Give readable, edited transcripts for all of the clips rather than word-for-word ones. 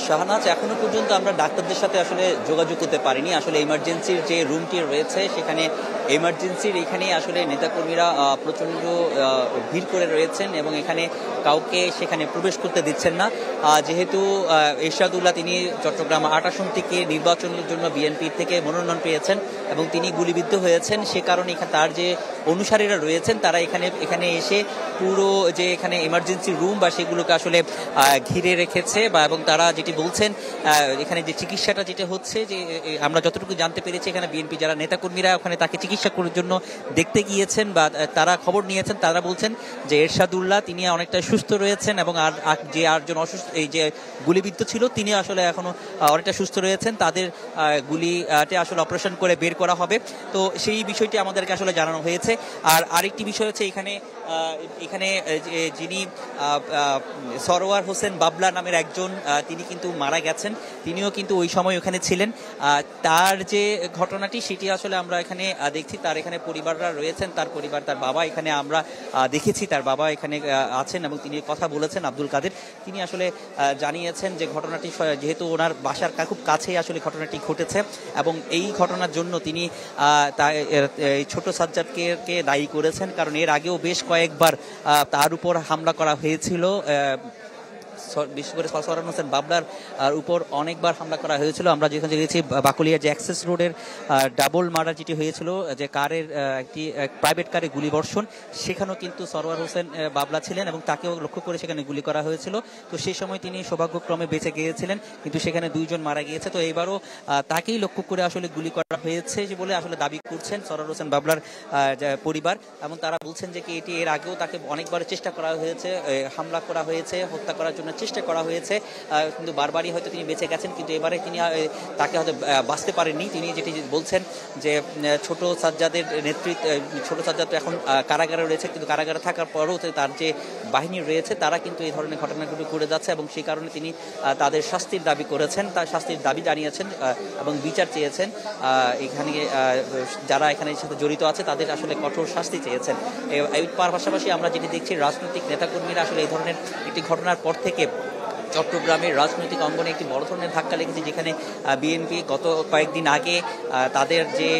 শাহনাজ, এখনো পর্যন্ত আমরা ডাক্তারদের সাথে আসলে যোগাযোগ করতে পারিনি। আসলে ইমার্জেন্সির যে রুমটি রয়েছে সেখানে এমার্জেন্সির এখানে আসলে নেতাকর্মীরা প্রচণ্ড ভিড় করে রয়েছেন এবং এখানে কাউকে সেখানে প্রবেশ করতে দিচ্ছেন না। যেহেতু এরশাদুল্লাহ তিনি চট্টগ্রাম ৮ আসন থেকে নির্বাচনের জন্য বিএনপি থেকে মনোনয়ন পেয়েছেন এবং তিনি গুলিবিদ্ধ হয়েছেন, সে কারণে এখানে তার যে অনুসারীরা রয়েছেন তারা এখানে এসে পুরো যে এখানে এমার্জেন্সি রুম বা সেগুলোকে আসলে ঘিরে রেখেছে এবং তারা যেটি বলছেন এখানে যে চিকিৎসাটা যেটা হচ্ছে, যে আমরা যতটুকু জানতে পেরেছি এখানে বিএনপি যারা নেতাকর্মীরা ওখানে তাকে চিকিৎসা করার জন্য দেখতে গিয়েছেন বা তারা খবর নিয়েছেন, তারা বলছেন যে এরশাদুল্লাহ তিনি অনেকটা সুস্থ রয়েছেন এবং যে আরেকজন অসুস্থ এই যে গুলিবিদ্ধ ছিল তিনি আসলে এখনো অনেকটা সুস্থ রয়েছেন, তাদের গুলিতে আসলে অপারেশন করে বের করা হবে। তো সেই বিষয়টি আমাদেরকে আসলে জানানো হয়েছে। আর আরেকটি বিষয় হচ্ছে এখানে যিনি সরোয়ার হোসেন বাবলা নামের একজন তিনি কিন্তু মারা গেছেন, তিনিও কিন্তু ওই সময় ওখানে ছিলেন। তার যে ঘটনাটি সেটি আসলে আমরা এখানে দেখছি, তার এখানে পরিবাররা রয়েছেন, তার পরিবার, তার বাবা এখানে আমরা দেখেছি, তার বাবা এখানে আছেন এবং তিনি কথা বলেছেন। আব্দুল কাদের তিনি আসলে জানিয়েছেন যে ঘটনাটি যেহেতু ওনার বাসার খুব কাছেই আসলে ঘটনাটি ঘটেছে এবং এই ঘটনার জন্য তিনি এই ছোট সাজ্জাদকে দায়ী করেছেন, কারণ এর আগেও বেশ কয়েকবার তার উপর হামলা করা হয়েছিল। বিশেষ করে সরওয়ার হোসেন বাবলার উপর অনেকবার হামলা করা হয়েছিল। আমরা যেখানে গেছি বাকলিয়া যে অ্যাক্সেস রোডের ডাবল মার্ডার যেটি হয়েছিল, যে কারের একটি প্রাইভেট কারে গুলিবর্ষণ, সেখানেও কিন্তু সরওয়ার হোসেন বাবলা ছিলেন এবং তাকেও লক্ষ্য করে সেখানে গুলি করা হয়েছিল। তো সেই সময় তিনি সৌভাগ্যক্রমে বেঁচে গিয়েছিলেন, কিন্তু সেখানে 2 জন মারা গিয়েছে। তো এবারও তাকেই লক্ষ্য করে আসলে গুলি করা হয়েছে যে বলে আসলে দাবি করছেন সরওয়ার হোসেন বাবলার পরিবার, এবং তারা বলছেন যে কি এর আগেও তাকে অনেকবার চেষ্টা করা হয়েছে, হামলা করা হয়েছে, হত্যা করার জন্য চেষ্টা করা হয়েছে, কিন্তু বারবারই হয়তো তিনি বেঁচে গেছেন, কিন্তু এবারে তিনি তাকে হয়তো বাঁচতে পারেননি। তিনি যেটি বলছেন যে ছোট সাজ্জাদের ছোট সাজ্জাদ এখন কারাগারে রয়েছে, কিন্তু কারাগারে থাকার পরেও তার যে বাহিনী রয়েছে তারা কিন্তু এই ধরনের ঘটনাগুলো করে যাচ্ছে এবং সেই কারণে তিনি তাদের শাস্তির দাবি করেছেন, তার শাস্তির দাবি জানিয়েছেন এবং বিচার চেয়েছেন। এখানে যারা এখানে সাথে জড়িত আছে তাদের আসলে কঠোর শাস্তি চেয়েছেন। এই পাশাপাশি আমরা যেটি দেখছি রাজনৈতিক নেতাকর্মীরা আসলে এই ধরনের একটি ঘটনার পর থেকে চট্টগ্রামের রাজনৈতিক অঙ্গনে একটি বড় ধরনের ধাক্কা লেগেছে, যেখানে বিএনপি গত কয়েকদিন আগে তাদের যে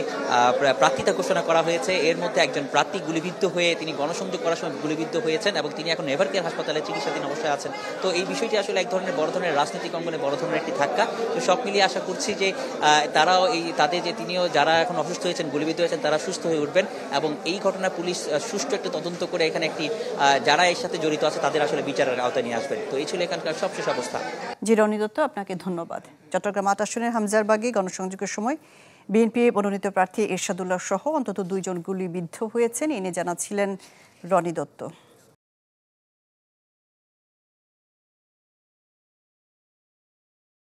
প্রার্থিতা ঘোষণা করা হয়েছে এর মধ্যে একজন প্রার্থী গুলিবিদ্ধ হয়ে তিনি গণসংযোগ করার সময় গুলিবিদ্ধ হয়েছেন এবং তিনি এখন এভারকেয়ার হাসপাতালে চিকিৎসাধীন অবস্থায় আছেন। তো এই বিষয়টি আসলে এক ধরনের বড় ধরনের রাজনৈতিক অঙ্গনে বড় ধরনের একটি ধাক্কা। তো সব মিলিয়ে আশা করছি যে তারাও তাদের যে তিনিও যারা এখন অসুস্থ হয়েছেন, গুলিবিদ্ধ হয়েছেন, তারা সুস্থ হয়ে উঠবেন এবং এই ঘটনা পুলিশ সুষ্ঠু একটা তদন্ত করে এখানে একটি যারা এর সাথে জড়িত আছে তাদের আসলে বিচারের আওতায় নিয়ে আসবেন। তো এই ছিল এখানকার সবশেষ অবস্থা। জি রনি দত্ত, আপনাকে ধন্যবাদ। চট্টগ্রাম ৮ আসনের হামজারবাগে গণসংযোগের সময় বিএনপি মনোনীত প্রার্থী এরশাদুল্লাহ সহ অন্তত 2 জন গুলিবিদ্ধ হয়েছেন, এ নিয়ে জানাচ্ছিলেন রনি দত্ত।